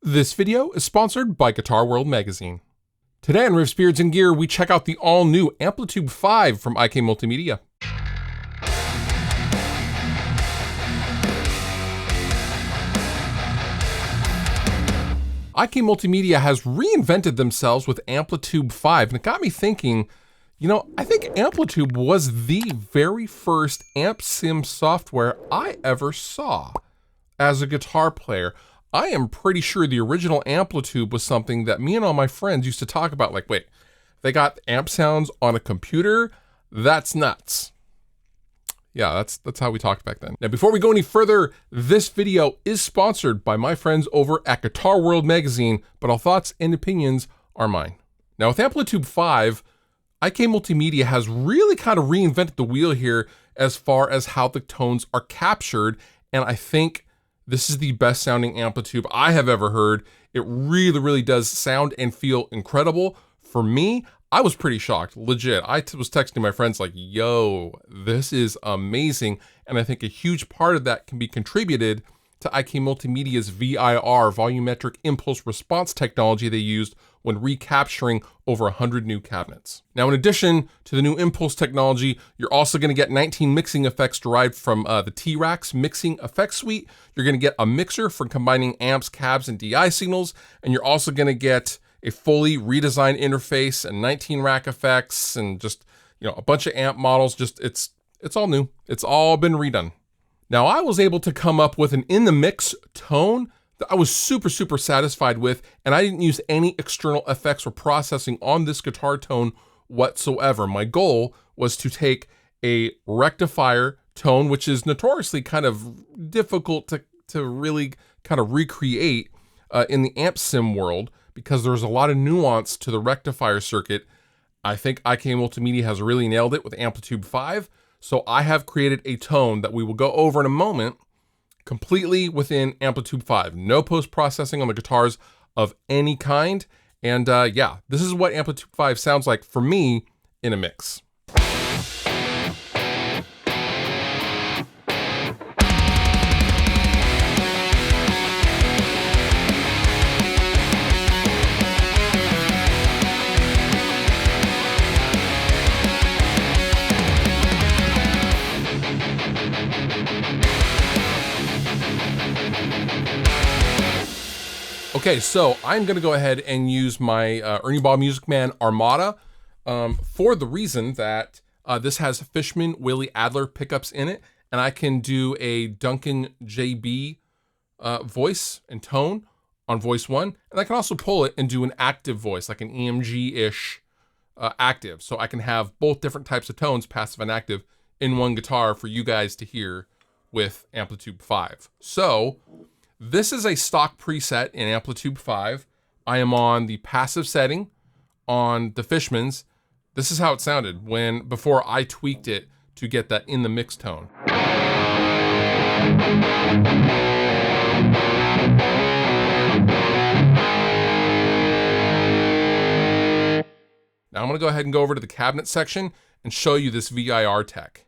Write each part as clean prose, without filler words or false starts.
This video is sponsored by Guitar World Magazine. Today on Riffs, Beards, and Gear, we check out the all-new AmpliTube 5 from IK Multimedia. IK Multimedia has reinvented themselves with AmpliTube 5, and it got me thinking, I think AmpliTube was the very first amp sim software I ever saw as a guitar player. I am pretty sure the original AmpliTube was something that me and all my friends used to talk about, like, wait, they got amp sounds on a computer? That's nuts. Yeah, that's how we talked back then. Now, before we go any further, this video is sponsored by my friends over at Guitar World Magazine, but all thoughts and opinions are mine. Now, with AmpliTube 5, IK Multimedia has really kind of reinvented the wheel here as far as how the tones are captured, and I think this is the best sounding AmpliTube I have ever heard. It really, really does sound and feel incredible. For me, I was pretty shocked, legit. I was texting my friends like, yo, this is amazing. And I think a huge part of that can be contributed to IK Multimedia's VIR, volumetric impulse response technology they used when recapturing over 100 new cabinets. Now, in addition to the new impulse technology, you're also gonna get 19 mixing effects derived from the T-Rax mixing effect suite. You're gonna get a mixer for combining amps, cabs, and DI signals. And you're also gonna get a fully redesigned interface and 19 rack effects and just, a bunch of amp models. Just, it's all new. It's all been redone. Now, I was able to come up with an in the mix tone that I was super, super satisfied with, and I didn't use any external effects or processing on this guitar tone whatsoever. My goal was to take a rectifier tone, which is notoriously kind of difficult to really kind of recreate in the amp sim world, because there's a lot of nuance to the rectifier circuit. I think IK Multimedia has really nailed it with AmpliTube 5. So I have created a tone that we will go over in a moment, completely within AmpliTube 5. No post-processing on the guitars of any kind. And yeah, this is what AmpliTube 5 sounds like for me in a mix. Okay, so I'm gonna go ahead and use my Ernie Ball Music Man Armada for the reason that this has Fishman Willie Adler pickups in it, and I can do a Duncan JB voice and tone on voice 1, and I can also pull it and do an active voice, like an EMG-ish active. So I can have both different types of tones, passive and active, in one guitar for you guys to hear with AmpliTube 5. So this is a stock preset in AmpliTube 5. I am on the passive setting on the Fishman's. This is how it sounded before I tweaked it to get that in the mix tone. Now I'm gonna go ahead and go over to the cabinet section and show you this VIR tech.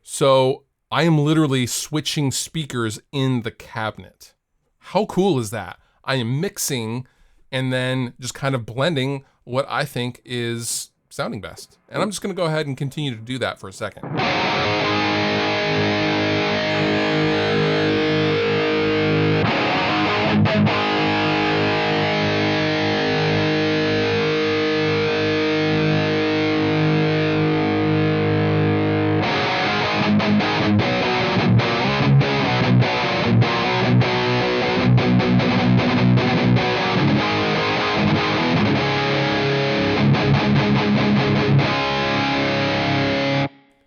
So I am literally switching speakers in the cabinet. How cool is that? I am mixing and then just kind of blending what I think is sounding best. And I'm just gonna go ahead and continue to do that for a second.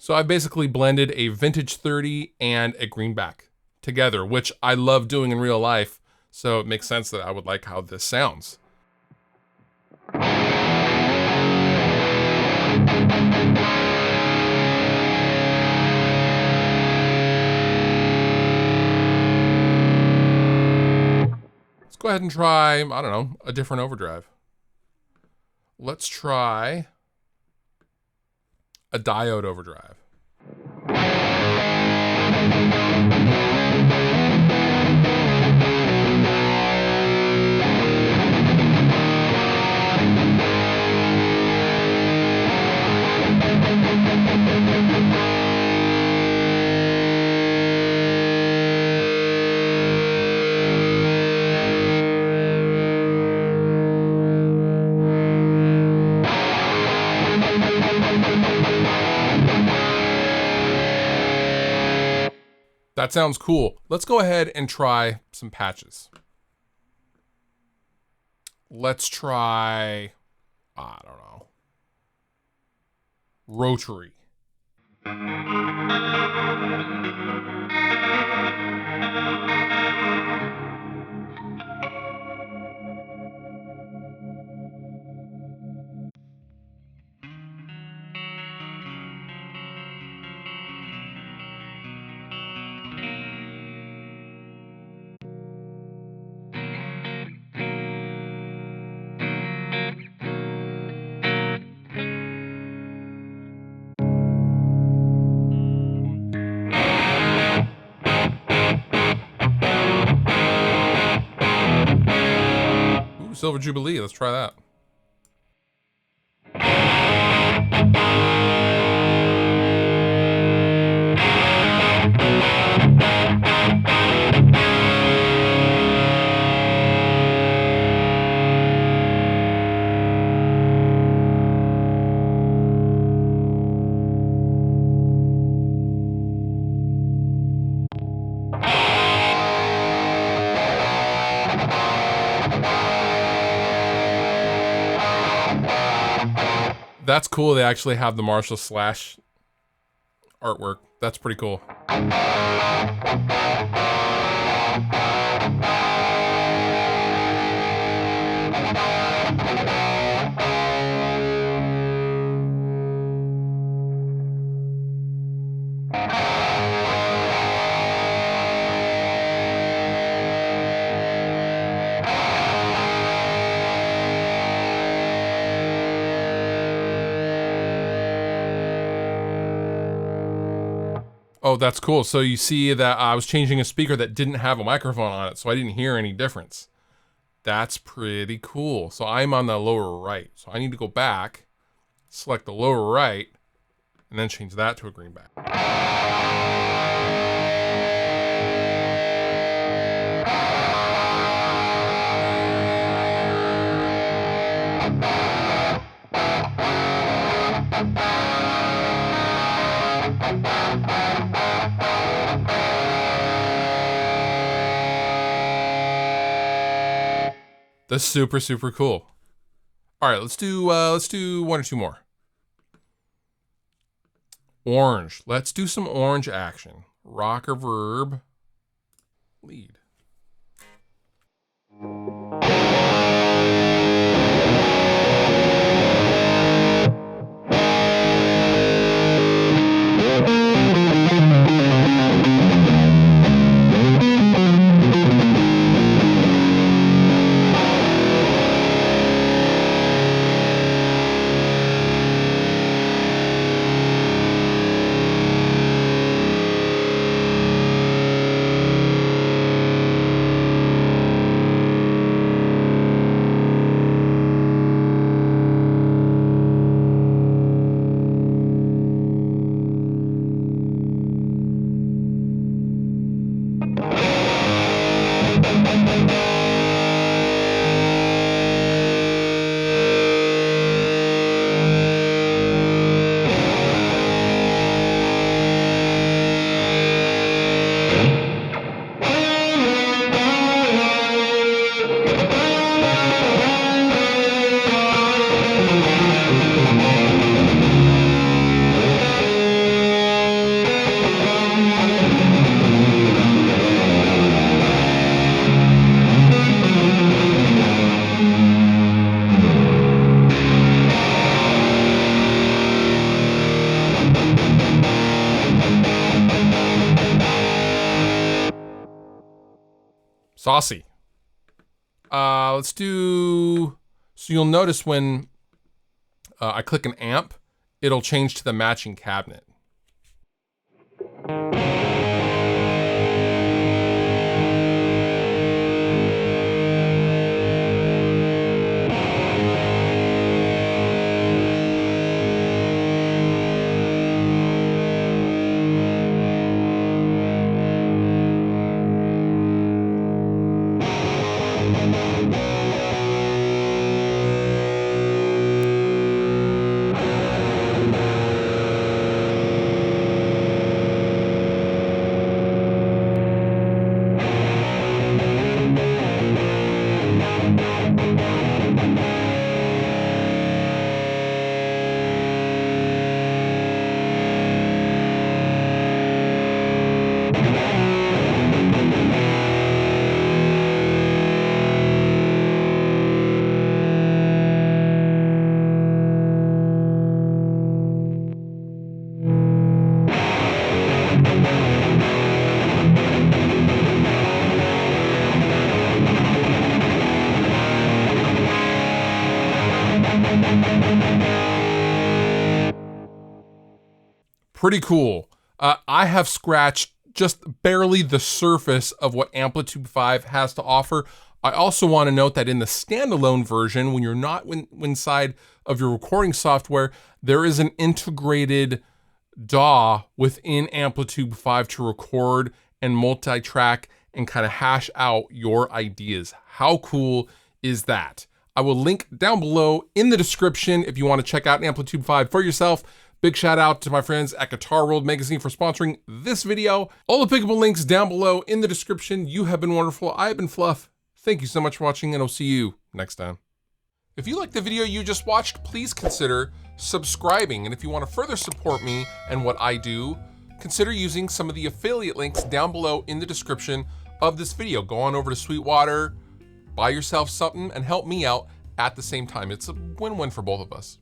So I basically blended a vintage 30 and a greenback together, which I love doing in real life. So it makes sense that I would like how this sounds. Let's go ahead and try, I don't know, a different overdrive. Let's try a diode overdrive. That sounds cool. Let's go ahead and try some patches. Let's try, I don't know, rotary. Silver Jubilee, let's try that. That's cool. They actually have the Marshall Slash artwork. That's pretty cool. Oh, that's cool. So you see that I was changing a speaker that didn't have a microphone on it, so I didn't hear any difference. That's pretty cool. So I'm on the lower right. So I need to go back, select the lower right, and then change that to a greenback. That's super, super cool. All right, let's do one or two more. Orange. Let's do some orange action. Rock reverb. Lead. Saucy. Let's do, so you'll notice when I click an amp, it'll change to the matching cabinet. Pretty cool. I have scratched just barely the surface of what AmpliTube 5 has to offer. I also want to note that in the standalone version, when you're not inside of your recording software, there is an integrated DAW within AmpliTube 5 to record and multi-track and kind of hash out your ideas. How cool is that? I will link down below in the description if you want to check out AmpliTube 5 for yourself. Big shout out to my friends at Guitar World Magazine for sponsoring this video. All the pickable links down below in the description. You have been wonderful. I have been Fluff. Thank you so much for watching, and I'll see you next time. If you liked the video you just watched, please consider subscribing. And if you want to further support me and what I do, consider using some of the affiliate links down below in the description of this video. Go on over to Sweetwater, buy yourself something, and help me out at the same time. It's a win-win for both of us.